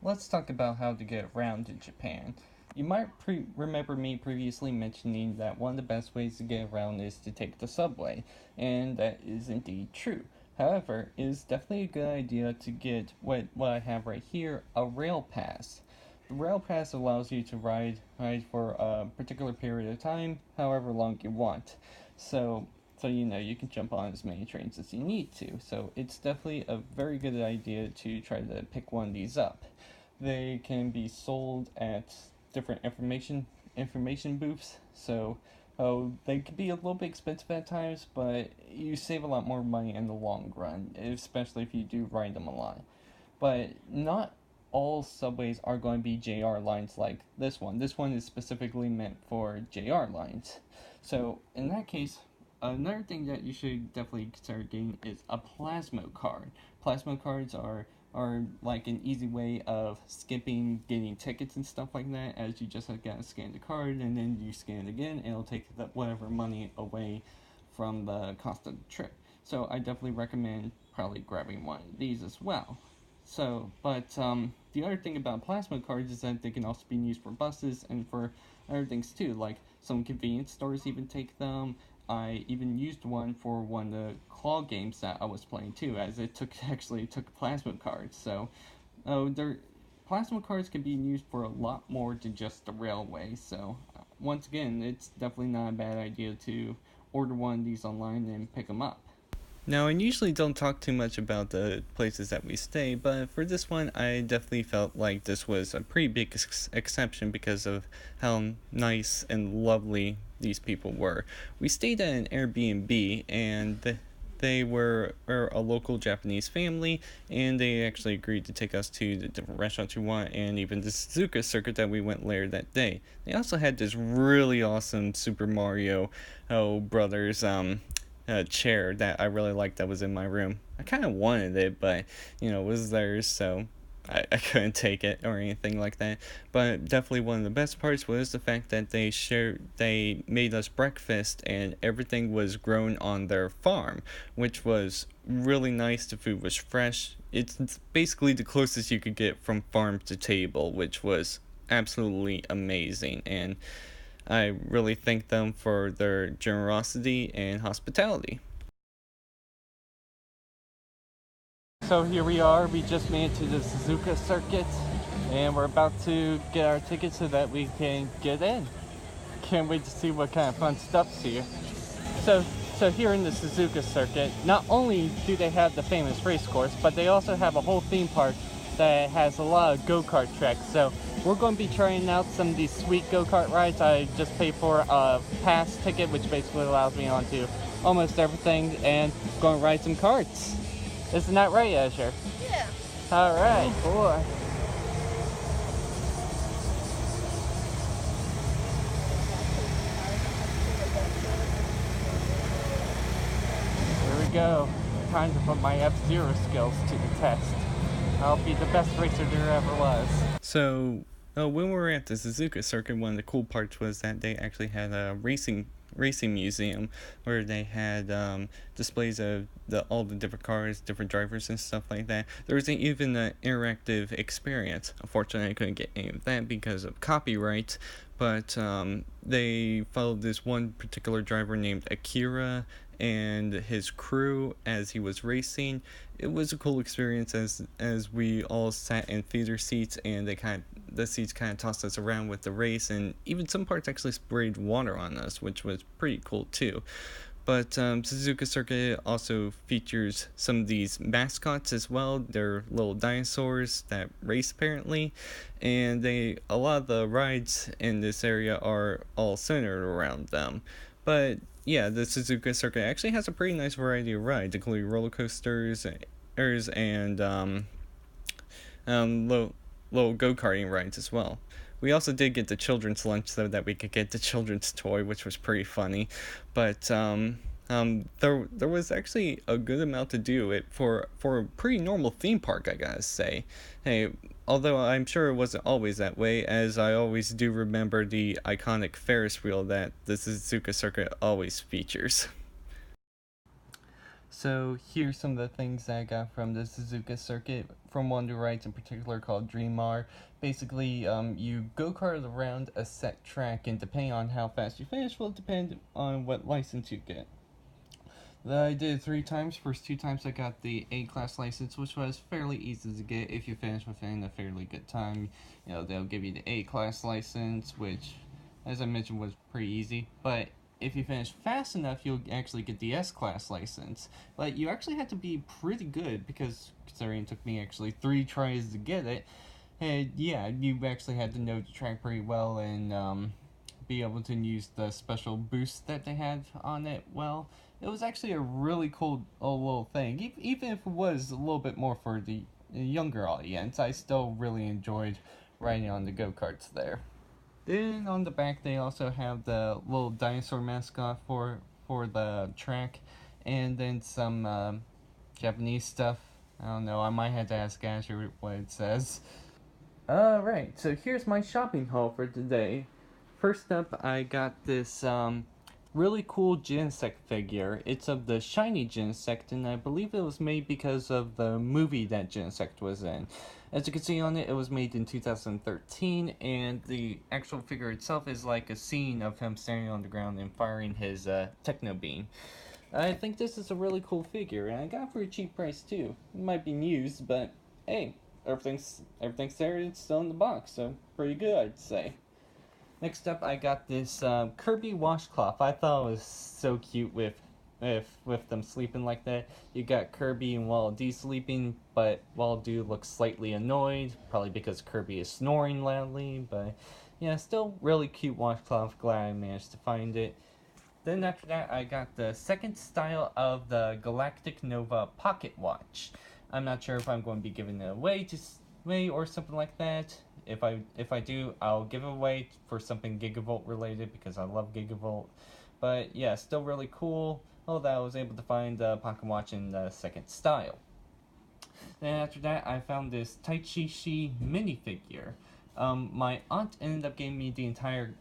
let's talk about how to get around in Japan. You might remember me previously mentioning that one of the best ways to get around is to take the subway, and that is indeed true. However, it is definitely a good idea to get what I have right here, a rail pass. The rail pass allows you to ride for a particular period of time, however long you want. So you can jump on as many trains as you need to. So it's definitely a very good idea to try to pick one of these up. They can be sold at different information booths. So they can be a little bit expensive at times, but you save a lot more money in the long run, especially if you do ride them a lot. But not all subways are going to be JR lines like this one. This one is specifically meant for JR lines. So in that case, another thing that you should definitely consider getting is a plasma card. Plasma cards are like an easy way of skipping getting tickets and stuff like that, as you just have got to scan the card and then you scan it again and it'll take whatever money away from the cost of the trip. So I definitely recommend probably grabbing one of these as well. The other thing about plasma cards is that they can also be used for buses and for other things too, like some convenience stores even take them. I even used one for one of the claw games that I was playing too, as it took plasma cards. So, their plasma cards can be used for a lot more than just the railway. So, once again, it's definitely not a bad idea to order one of these online and pick them up. Now, I usually don't talk too much about the places that we stay, but for this one, I definitely felt like this was a pretty big exception because of how nice and lovely these people were. We stayed at an Airbnb, and they were a local Japanese family, and they actually agreed to take us to the different restaurants we want, and even the Suzuka Circuit that we went later that day. They also had this really awesome Super Mario Brothers chair that I really liked that was in my room. I kind of wanted it, but it was theirs, so I couldn't take it or anything like that. But definitely one of the best parts was the fact that they made us breakfast and everything was grown on their farm, which was really nice. The food was fresh. It's basically the closest you could get from farm to table, which was absolutely amazing, and I really thank them for their generosity and hospitality. So here we are, we just made it to the Suzuka Circuit, and we're about to get our tickets so that we can get in. Can't wait to see what kind of fun stuff's here. So, so here in the Suzuka Circuit, not only do they have the famous race course, but they also have a whole theme park that has a lot of go-kart tracks. So we're going to be trying out some of these sweet go-kart rides. I just paid for a pass ticket, which basically allows me onto almost everything, and going to ride some karts. Isn't that right, Azure? Yeah. All right, boy. Here we go. Time to put my F-Zero skills to the test. I'll be the best racer there ever was. So, when we were at the Suzuka Circuit, one of the cool parts was that they actually had a racing museum where they had displays of all the different cars, different drivers, and stuff like that. There was even an interactive experience. Unfortunately, I couldn't get any of that because of copyright, but they followed this one particular driver named Akira and his crew as he was racing. It was a cool experience as we all sat in theater seats, and the seats kind of tossed us around with the race, and even some parts actually sprayed water on us, which was pretty cool too. But Suzuka Circuit also features some of these mascots as well. They're little dinosaurs that race apparently, and a lot of the rides in this area are all centered around them. But yeah, the Suzuka Circuit actually has a pretty nice variety of rides, including roller coasters and little go-karting rides as well. We also did get the children's lunch so that we could get the children's toy, which was pretty funny. But there was actually a good amount to do it for a pretty normal theme park, I gotta say. Hey, although I'm sure it wasn't always that way, as I always do remember the iconic Ferris wheel that the Suzuka Circuit always features. So here's some of the things that I got from the Suzuka Circuit, from one of the rides in particular called Dream R. Basically, you go-kart around a set track, and depending on how fast you finish will depend on what license you get. I did it 3 times. First 2 times I got the A-class license, which was fairly easy to get if you finish within a fairly good time. They'll give you the A-class license, which, as I mentioned, was pretty easy. But if you finish fast enough, you'll actually get the S-class license. But you actually have to be pretty good, because considering it took me actually 3 tries to get it, and yeah, you actually had to know the track pretty well and be able to use the special boost that they had on it well. It was actually a really cool little thing. Even if it was a little bit more for the younger audience, I still really enjoyed riding on the go-karts there. Then on the back they also have the little dinosaur mascot for the track, and then some Japanese stuff. I don't know, I might have to ask Asher what it says. Alright, so here's my shopping haul for today. First up, I got this really cool Genesect figure. It's of the shiny Genesect, and I believe it was made because of the movie that Genesect was in. As you can see on it, it was made in 2013, and the actual figure itself is like a scene of him standing on the ground and firing his techno beam. I think this is a really cool figure, and I got it for a cheap price too. It might be used, but hey, everything's there. It's still in the box, so pretty good, I'd say. Next up, I got this Kirby washcloth. I thought it was so cute with them sleeping like that. You got Kirby and Waddle-Dee sleeping, but Waddle-Dee looks slightly annoyed, probably because Kirby is snoring loudly. But yeah, still really cute washcloth. Glad I managed to find it. Then after that, I got the second style of the Galactic Nova Pocket Watch. I'm not sure if I'm going to be giving it away or something like that. If I do, I'll give it away for something Gigavolt related, because I love Gigavolt. But yeah, still really cool. Although I was able to find the pocket watch in the second style. Then after that, I found this Taichi minifigure. My aunt ended up giving me the entire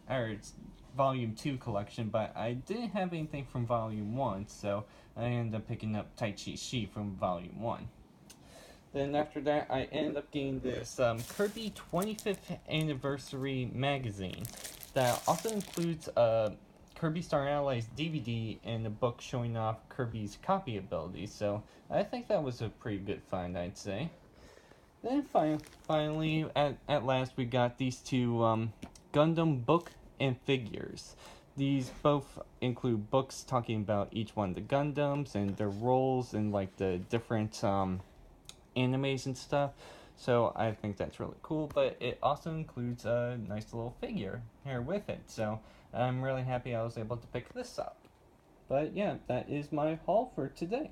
Volume 2 collection, but I didn't have anything from Volume 1, so I ended up picking up Taichi from Volume 1. Then after that, I ended up getting this Kirby 25th Anniversary magazine that also includes a Kirby Star Allies DVD and a book showing off Kirby's copy abilities, so I think that was a pretty good find, I'd say. Then finally, at last, we got these two Gundam book and figures. These both include books talking about each one of the Gundams and their roles and like the different animes and stuff, so I think that's really cool. But it also includes a nice little figure here with it, so I'm really happy I was able to pick this up. But yeah, that is my haul for today.